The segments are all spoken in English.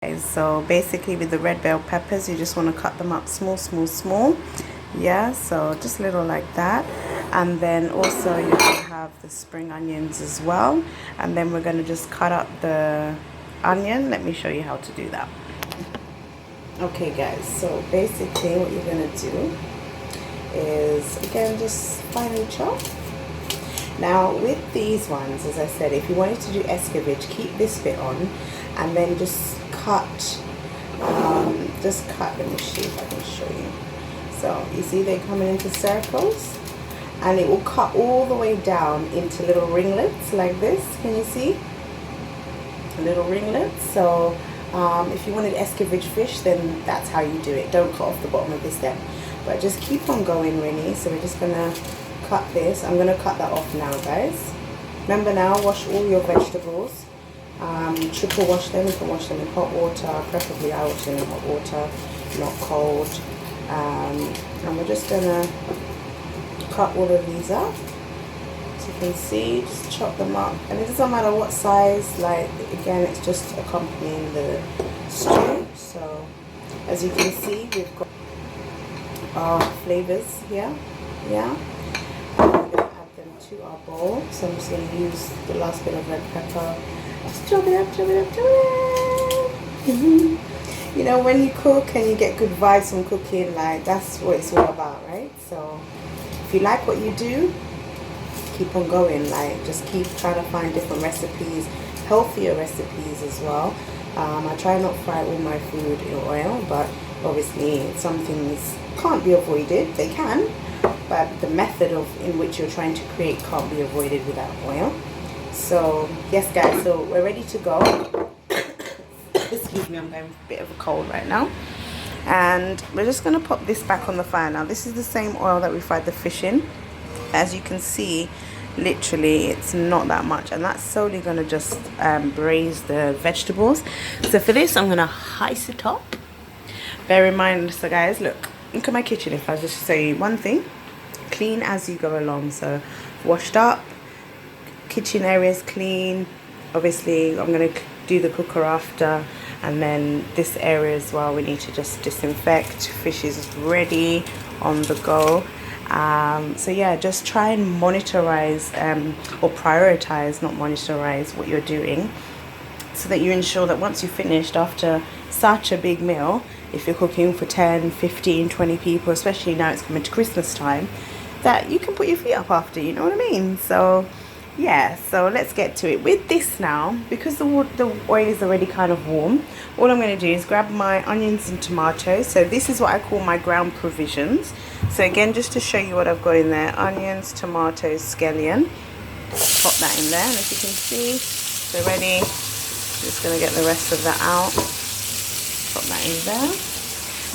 Okay, so basically with the red bell peppers, you just want to cut them up small, small, small. Yeah, so just little like that. And then also you're going to have the spring onions as well. And then we're going to just cut up the onion. Let me show you how to do that. Okay guys, so basically what you're going to do is, again, just finely chop. Now with these ones, as I said, if you wanted to do escovitch, keep this bit on and then just cut, let me see if I can show you. So you see they're coming into circles and it will cut all the way down into little ringlets like this. Can you see? Little ringlets. So if you wanted escovitch fish, then that's how you do it. Don't cut off the bottom of this stem, but just keep on going really. So we're just gonna cut this. I'm gonna cut that off now, guys. Remember now, wash all your vegetables. Triple wash them. You can wash them in hot water, preferably I wash them in hot water, not cold. And we're just gonna cut all of these up. So you can see, just chop them up, and it doesn't matter what size. Like, again, it's just accompanying the stew. So as you can see, we've got our flavors here. Yeah. I'm going to add them to our bowl. So I'm just going to use the last bit of red pepper. Just chop it up, chop it up, chop it up. You know, when you cook and you get good vibes from cooking, like, that's what it's all about, right? So if you like what you do, keep on going. Like, just keep trying to find different recipes, healthier recipes as well. I try not to fry all my food in oil, but obviously some things can't be avoided. They can, but the method in which you're trying to create can't be avoided without oil. So yes guys, so we're ready to go. Excuse me, I'm going with a bit of a cold right now. And we're just going to pop this back on the fire. Now this is the same oil that we fried the fish in. As you can see, literally it's not that much, and that's solely going to just braise the vegetables. So for this I'm going to ice it up. Bear in mind, so guys, look at my kitchen. If I was just to show you one thing, clean as you go along. So washed up, kitchen areas clean. Obviously I'm going to do the cooker after, and then this area as well we need to just disinfect. Fish is ready on the go. So yeah, just try and monitorize or prioritize, not monitorize, what you're doing, so that you ensure that once you've finished after such a big meal, if you're cooking for 10, 15, 20 people, especially now it's coming to Christmas time, that you can put your feet up after, you know what I mean? So yeah, so let's get to it. With this now, because the oil is already kind of warm, all I'm going to do is grab my onions and tomatoes. So this is what I call my ground provisions. So again, just to show you what I've got in there: onions, tomatoes, scallion. Pop that in there, and as you can see, they're ready. Just going to get the rest of that out. Pop that in there.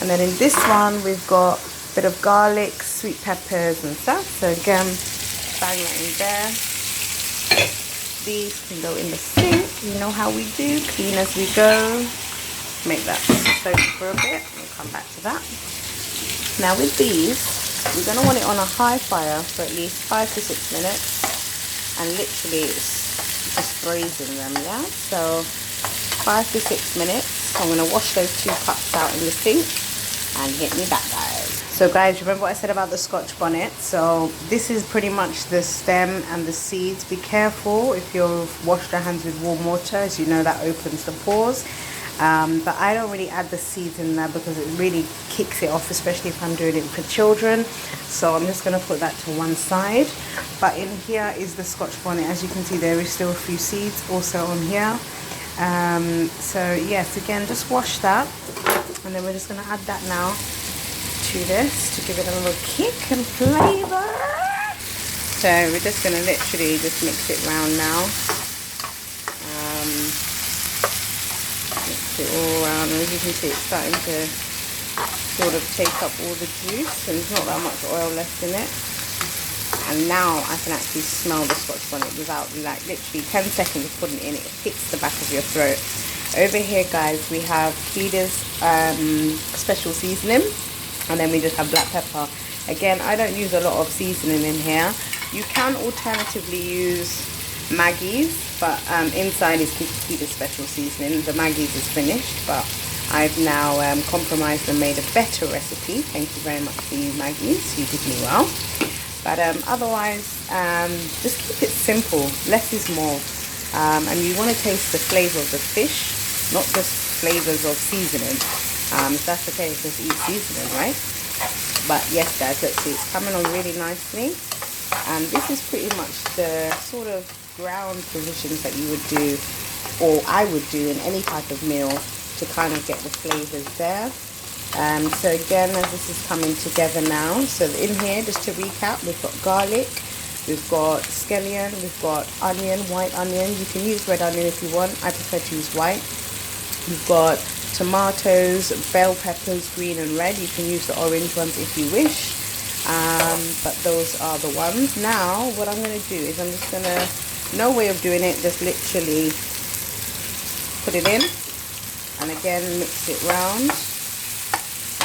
And then in this one, we've got a bit of garlic, sweet peppers and stuff. So again, bang that in there. These can go in the sink. You know how we do, clean as we go. Make that soak for a bit. We'll come back to that. Now with these, you're going to want it on a high fire for at least 5 to 6 minutes, and literally it's just braising them. Yeah, so 5 to 6 minutes. I'm going to wash those 2 cups out in the sink and hit me back, guys. So guys, remember what I said about the Scotch bonnet? So this is pretty much the stem and the seeds. Be careful if you've washed your hands with warm water, as you know that opens the pores. But I don't really add the seeds in there because it really kicks it off, especially if I'm doing it for children. So I'm just going to put that to one side. But in here is the Scotch bonnet. As you can see, there is still a few seeds also on here. So yes, again, just wash that, and then we're just going to add that now to this to give it a little kick and flavour. So we're just going to literally just mix it round now. Mix it all around, and as you can see, it's starting to sort of take up all the juice, and there's not that much oil left in it. And now I can actually smell the Scotch bonnet without, like, literally 10 seconds of putting it in, it hits the back of your throat. Over here, guys, we have Frida's special seasoning, and then we just have black pepper. Again, I don't use a lot of seasoning in here. You can alternatively use Maggie's, but inside is Kiki's special seasoning. The Maggie's is finished, but I've now compromised and made a better recipe. Thank you very much for you, Maggie's. You did me well. But otherwise, just keep it simple. Less is more. And you want to taste the flavour of the fish, not just flavours of seasoning. If that's the case, just eat seasoning, right? But yes, guys, let's see. It's coming on really nicely. And this is pretty much the sort of ground provisions that you would do, or I would do in any type of meal, to kind of get the flavors there. So again, as this is coming together now, so in here, just to recap, we've got garlic, we've got scallion, we've got onion, white onion. You can use red onion if you want. I prefer to use white. We've got tomatoes, bell peppers, green and red. You can use the orange ones if you wish. But those are the ones. Now, what I'm going to do is I'm just going to, no way of doing it, just literally put it in. And again, mix it round.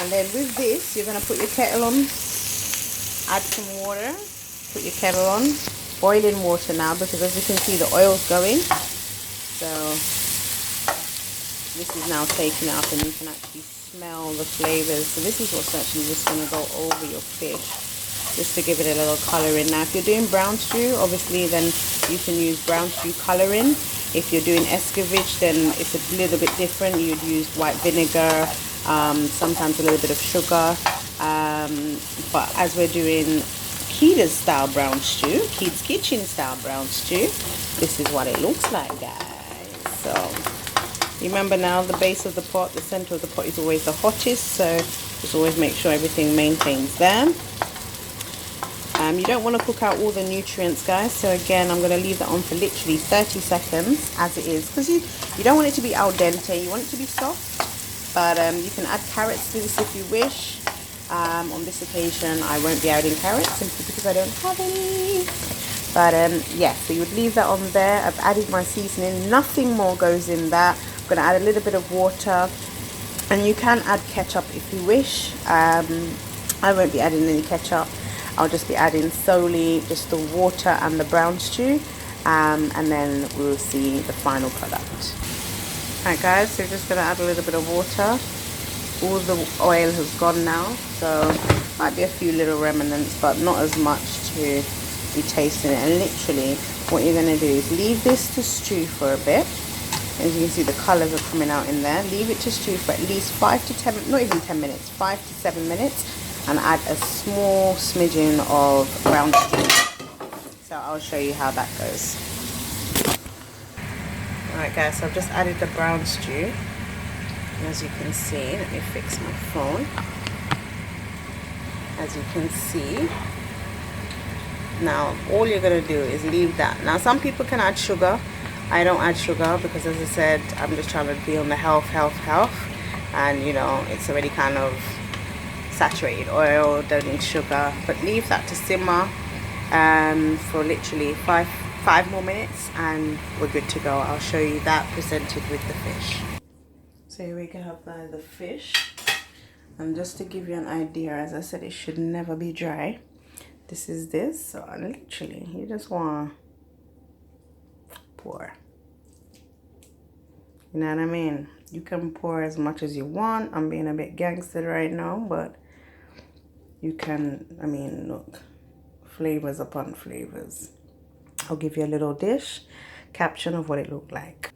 And then with this, you're going to put your kettle on, add some water, put your kettle on, boiling water now, because as you can see, the oil's going. So this is now taken up, and you can actually smell the flavors. So this is what's actually just going to go over your fish, just to give it a little colouring. Now, if you're doing brown stew, obviously, then you can use brown stew colouring. If you're doing escovitch, then it's a little bit different. You'd use white vinegar, sometimes a little bit of sugar. But as we're doing Keda's style brown stew, Keda's Kitchen style brown stew, this is what it looks like, guys. So remember now, the base of the pot, the center of the pot is always the hottest, so just always make sure everything maintains there. You don't want to cook out all the nutrients, guys, so again, I'm going to leave that on for literally 30 seconds as it is, because you don't want it to be al dente, you want it to be soft. But you can add carrots to this if you wish. On this occasion, I won't be adding carrots simply because I don't have any. But yeah, so you would leave that on there. I've added my seasoning, nothing more goes in that. I'm going to add a little bit of water, and you can add ketchup if you wish. I won't be adding any ketchup. I'll just be adding solely just the water and the brown stew, and then we'll see the final product. Alright guys, so we're just going to add a little bit of water. All the oil has gone now, so might be a few little remnants, but not as much to be tasting it. And literally what you're going to do is leave this to stew for a bit. As you can see, the colours are coming out in there. Leave it to stew for at least 5 to 10, not even 10 minutes, 5 to 7 minutes. And add a small smidgen of brown stew. So I'll show you how that goes. Alright guys, so I've just added the brown stew. And as you can see, let me fix my phone. As you can see, now all you're going to do is leave that. Now some people can add sugar. I don't add sugar because, as I said, I'm just trying to be on the health. And you know, it's already kind of saturated oil, don't need sugar. But leave that to simmer for literally five more minutes, and we're good to go. I'll show you that presented with the fish. So here we have the fish, and just to give you an idea, as I said, it should never be dry. This is this, so literally you just want to pour. You know what I mean? You can pour as much as you want. I'm being a bit gangster right now, but you can, I mean, look, flavors upon flavors. I'll give you a little dish caption of what it looked like.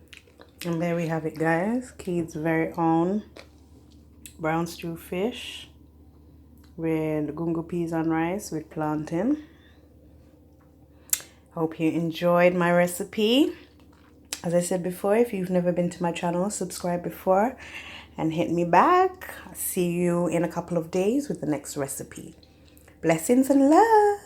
And there we have it, guys. Keda's very own brown stew fish with gungo peas and rice with plantain. Hope you enjoyed my recipe. As I said before, if you've never been to my channel, subscribe before and hit me back. See you in a couple of days with the next recipe. Blessings and love.